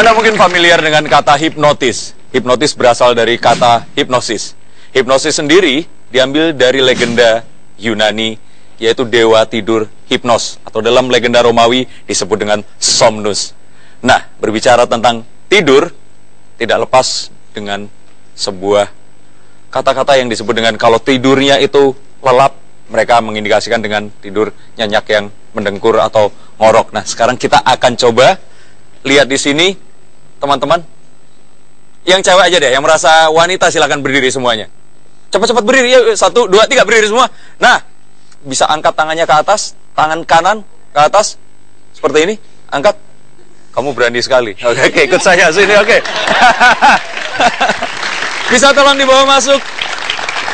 Anda mungkin familiar dengan kata hipnotis. Hipnotis berasal dari kata hipnosis. Hipnosis sendiri diambil dari legenda Yunani, yaitu dewa tidur Hipnos, atau dalam legenda Romawi disebut dengan Somnus. Nah, berbicara tentang tidur, tidak lepas dengan sebuah kata-kata yang disebut dengan kalau tidurnya itu lelap, mereka mengindikasikan dengan tidur nyenyak yang mendengkur atau ngorok. Nah, sekarang kita akan coba lihat di sini, teman-teman. Yang cewek aja deh, yang merasa wanita silakan berdiri semuanya. Cepat-cepat berdiri, ya. 1, 2, 3, berdiri semua. Nah, bisa angkat tangannya ke atas, tangan kanan ke atas, seperti ini. Angkat. Kamu berani sekali. Oke, ikut saya sini, oke. Bisa tolong dibawa masuk.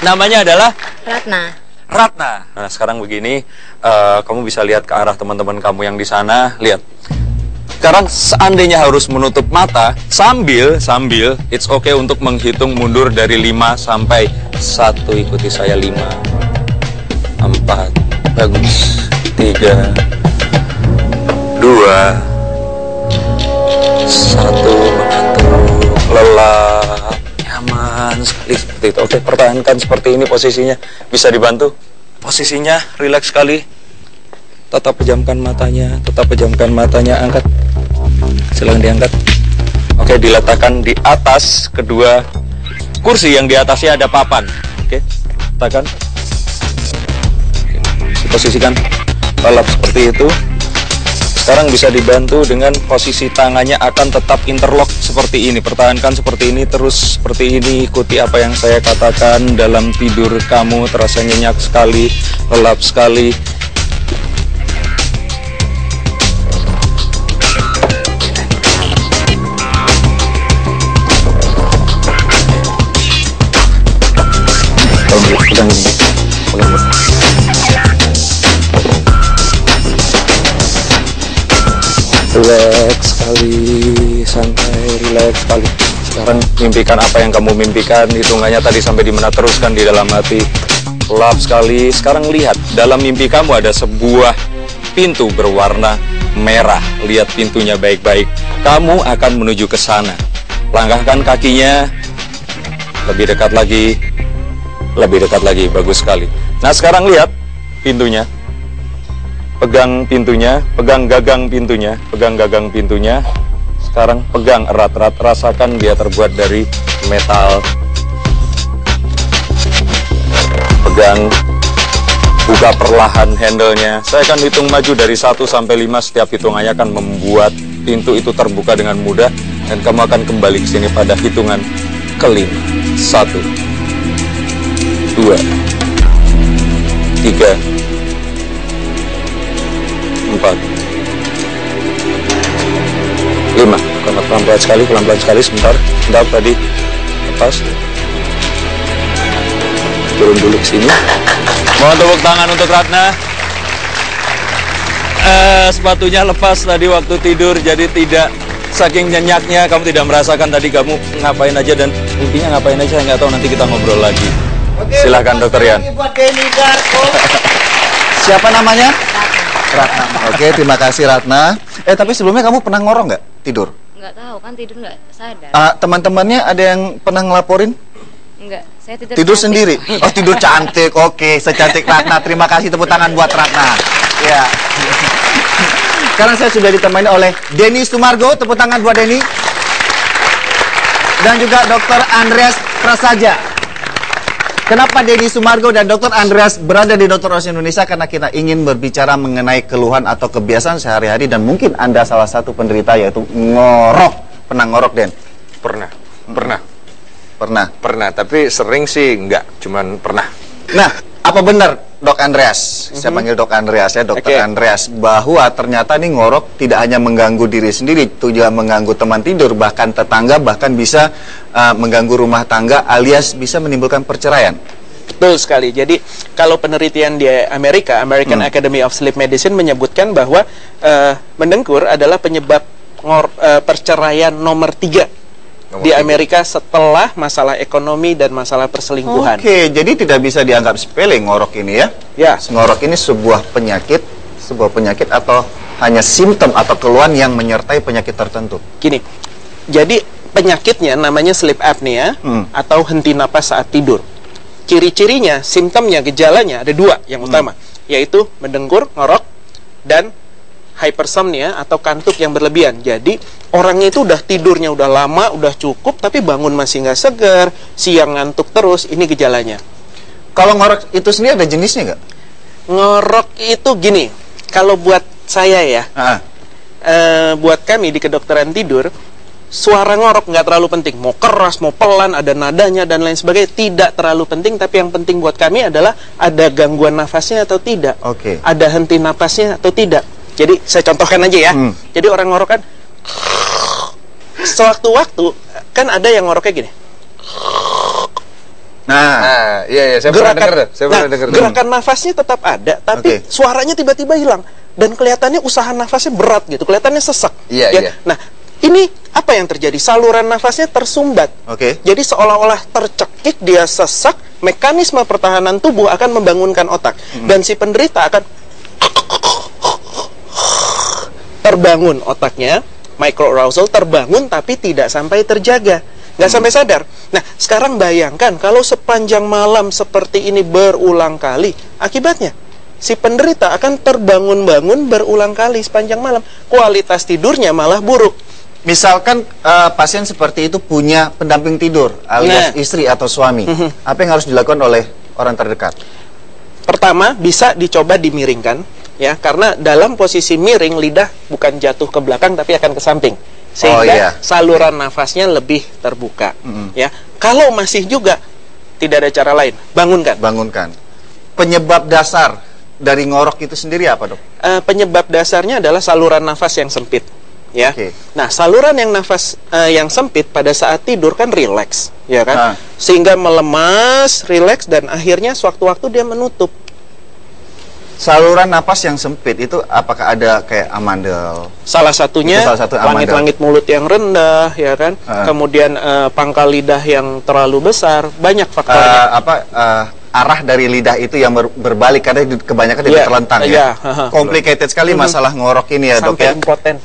Namanya adalah Ratna. Ratna. Nah, sekarang begini, kamu bisa lihat ke arah teman-teman kamu yang di sana. Lihat. Sekarang seandainya harus menutup mata, sambil it's okay untuk menghitung mundur dari 5 sampai 1. Ikuti saya. 5, 4, bagus. 3, 2, 1, mengantuk, lelah, nyaman sekali seperti itu. Oke, pertahankan seperti ini posisinya. Bisa dibantu? Posisinya rileks sekali. Tetap pejamkan matanya, angkat. Silahkan diangkat. Oke, diletakkan di atas kedua kursi yang di atasnya ada papan. Oke, letakkan. Posisikan lelap seperti itu. Sekarang bisa dibantu dengan posisi tangannya akan tetap interlock seperti ini. Pertahankan seperti ini, terus seperti ini. Ikuti apa yang saya katakan. Dalam tidur kamu terasa nyenyak sekali, lelap sekali. Pegang ini, relax sekali, santai, relax sekali. Sekarang mimpikan apa yang kamu mimpikan, hitungannya tadi sampai di mana, teruskan di dalam hati. Lap sekali. Sekarang lihat, dalam mimpi kamu ada sebuah pintu berwarna merah. Lihat pintunya baik-baik. Kamu akan menuju ke sana. Langkahkan kakinya, lebih dekat lagi. Lebih dekat lagi, bagus sekali. Nah, sekarang lihat pintunya. Pegang pintunya, pegang gagang pintunya, pegang gagang pintunya. Sekarang pegang erat-erat, rasakan dia terbuat dari metal. Pegang, buka perlahan handle-nya. Saya akan hitung maju dari 1 sampai 5, setiap hitungannya akan membuat pintu itu terbuka dengan mudah. Dan kamu akan kembali ke sini pada hitungan ke-5. 1, 2, 3, 4, 5. Pelan-pelan sekali, sebentar tadi lepas. Turun dulu ke sini. Mohon tepuk tangan untuk Ratna. Sepatunya lepas tadi waktu tidur, jadi tidak, saking nyenyaknya kamu tidak merasakan tadi kamu ngapain aja dan intinya ngapain aja, nggak tahu, nanti kita ngobrol lagi. Oke, silakan Dokter Yan. Siapa namanya? Ratna. Oke, terima kasih Ratna. Tapi sebelumnya kamu pernah ngorok nggak tidur? Nggak tahu, kan tidur nggak sadar. Teman-temannya ada yang pernah ngelaporin? Enggak, saya tidur sendiri. Oh, tidur cantik. Oke, secantik Ratna. Terima kasih, tepuk tangan buat Ratna. Ya. Sekarang saya sudah ditemani oleh Denny Sumargo. Tepuk tangan buat Denny. Dan juga Dr. Andreas Prasaja. Kenapa Denny Sumargo dan Dr. Andreas berada di Dr. Oz Indonesia? Karena kita ingin berbicara mengenai keluhan atau kebiasaan sehari-hari. Dan mungkin Anda salah satu penderita, yaitu ngorok. Pernah ngorok, Den? Pernah, tapi sering sih enggak, cuman pernah. Nah, apa benar Dok Andreas? Saya panggil Dok Andreas ya, Dokter Andreas, bahwa ternyata nih ngorok tidak hanya mengganggu diri sendiri, itu juga mengganggu teman tidur, bahkan tetangga, bahkan bisa mengganggu rumah tangga, alias bisa menimbulkan perceraian. Betul sekali. Jadi kalau penelitian di American Academy of Sleep Medicine menyebutkan bahwa mendengkur adalah penyebab perceraian nomor 3 di Amerika setelah masalah ekonomi dan masalah perselingkuhan. Oke, jadi tidak bisa dianggap sepele ngorok ini ya? Ya. Ngorok ini sebuah penyakit atau hanya simptom atau keluhan yang menyertai penyakit tertentu? Gini, Jadi penyakitnya namanya sleep apnea atau henti napas saat tidur. Ciri-cirinya, simptomnya, gejalanya ada 2 yang utama, yaitu mendengkur, ngorok, dan hypersomnia atau kantuk yang berlebihan. Jadi orangnya itu udah tidurnya udah lama, udah cukup, tapi bangun masih nggak segar, siang ngantuk terus. Ini gejalanya. Kalau ngorok itu sendiri ada jenisnya nggak? Ngorok itu gini, kalau buat saya ya, buat kami di kedokteran tidur, suara ngorok nggak terlalu penting. Mau keras, mau pelan, ada nadanya dan lain sebagainya, tidak terlalu penting. Tapi yang penting buat kami adalah ada gangguan nafasnya atau tidak, ada henti napasnya atau tidak. Jadi saya contohkan aja ya. Jadi orang ngorok kan, sewaktu-waktu kan ada yang ngoroknya gini. Iya, saya pernah dengar. Gerakan nafasnya tetap ada, tapi suaranya tiba-tiba hilang dan kelihatannya usaha nafasnya berat gitu, kelihatannya sesak. Iya. Nah, ini apa yang terjadi? Saluran nafasnya tersumbat. Jadi seolah-olah tercekik, dia sesak, mekanisme pertahanan tubuh akan membangunkan otak dan si penderita akan terbangun otaknya, microarousal terbangun tapi tidak sampai terjaga, nggak sampai sadar. Nah, sekarang bayangkan kalau sepanjang malam seperti ini berulang kali, akibatnya si penderita akan terbangun-bangun berulang kali sepanjang malam. Kualitas tidurnya malah buruk. Misalkan pasien seperti itu punya pendamping tidur alias istri atau suami, apa yang harus dilakukan oleh orang terdekat? Pertama, bisa dicoba dimiringkan, ya, karena dalam posisi miring lidah bukan jatuh ke belakang tapi akan ke samping, sehingga saluran nafasnya lebih terbuka. Ya, kalau masih juga tidak ada cara lain, bangunkan. Penyebab dasar dari ngorok itu sendiri apa, Dok? Penyebab dasarnya adalah saluran nafas yang sempit. Ya, nah saluran yang nafas yang sempit pada saat tidur kan rileks, ya kan, sehingga melemas, rileks, dan akhirnya sewaktu-waktu dia menutup. Saluran napas yang sempit itu apakah ada kayak amandel? Salah satunya langit-langit mulut yang rendah, ya kan, kemudian pangkal lidah yang terlalu besar, banyak faktornya. Arah dari lidah itu yang berbalik karena kebanyakan dia terlentang ya. Complicated sekali masalah ngorok ini ya, Dok ya. Sampai impoten.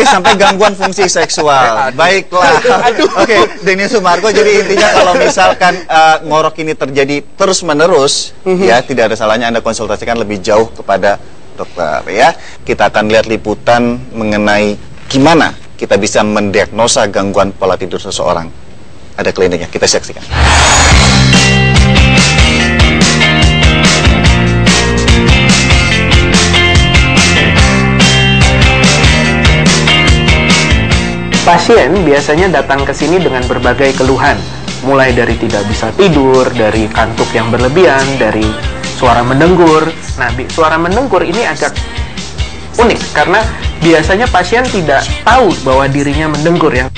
Sampai gangguan fungsi seksual. Baiklah. Denny Sumargo, jadi intinya kalau misalkan ngorok ini terjadi terus-menerus, ya tidak ada salahnya Anda konsultasikan lebih jauh kepada dokter ya. Kita akan lihat liputan mengenai gimana kita bisa mendiagnosa gangguan pola tidur seseorang. Ada kliniknya, kita saksikan. Pasien biasanya datang ke sini dengan berbagai keluhan, mulai dari tidak bisa tidur, dari kantuk yang berlebihan, dari suara mendengkur. Nah, suara mendengkur ini agak unik karena biasanya pasien tidak tahu bahwa dirinya mendengkur. Yang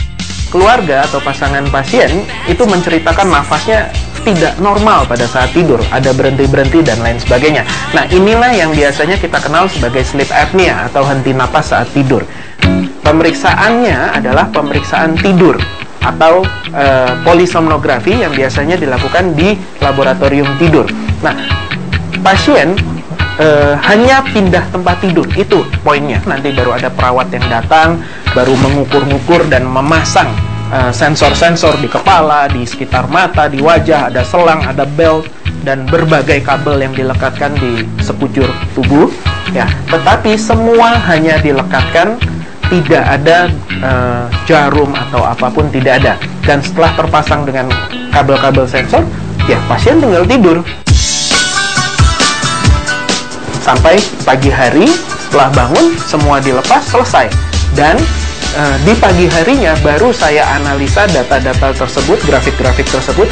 keluarga atau pasangan pasien itu menceritakan nafasnya tidak normal pada saat tidur, ada berhenti-berhenti dan lain sebagainya. Nah, inilah yang biasanya kita kenal sebagai sleep apnea atau henti napas saat tidur. Pemeriksaannya adalah pemeriksaan tidur atau polisomnografi yang biasanya dilakukan di laboratorium tidur. Nah, pasien hanya pindah tempat tidur, itu poinnya. Nanti baru ada perawat yang datang, baru mengukur-ngukur dan memasang sensor-sensor di kepala, di sekitar mata, di wajah, ada selang, ada belt, dan berbagai kabel yang dilekatkan di sekujur tubuh. Ya, tetapi semua hanya dilekatkan, tidak ada jarum atau apapun, tidak ada. Dan setelah terpasang dengan kabel-kabel sensor, ya pasien tinggal tidur sampai pagi hari. Setelah bangun, semua dilepas, selesai. Dan di pagi harinya baru saya analisa data-data tersebut, grafik-grafik tersebut,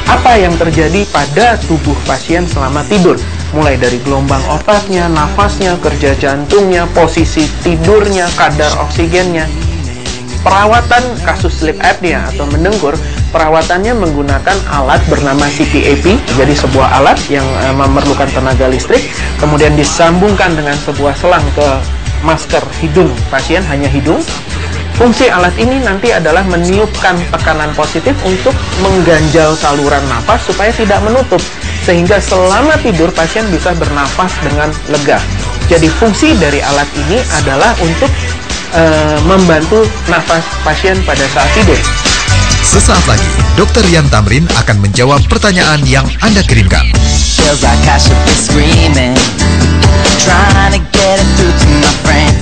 apa yang terjadi pada tubuh pasien selama tidur, mulai dari gelombang otaknya, nafasnya, kerja jantungnya, posisi tidurnya, kadar oksigennya. Perawatan kasus sleep apnea atau mendengkur, perawatannya menggunakan alat bernama CPAP, jadi sebuah alat yang memerlukan tenaga listrik, kemudian disambungkan dengan sebuah selang ke masker hidung pasien, hanya hidung. Fungsi alat ini nanti adalah meniupkan tekanan positif untuk mengganjal saluran nafas supaya tidak menutup, sehingga selama tidur pasien bisa bernafas dengan lega. Jadi fungsi dari alat ini adalah untuk membantu nafas pasien pada saat tidur. Sesaat lagi, Dr. Rian Tamrin akan menjawab pertanyaan yang Anda kirimkan. Feels like I should be screaming, trying to get it through to my friends.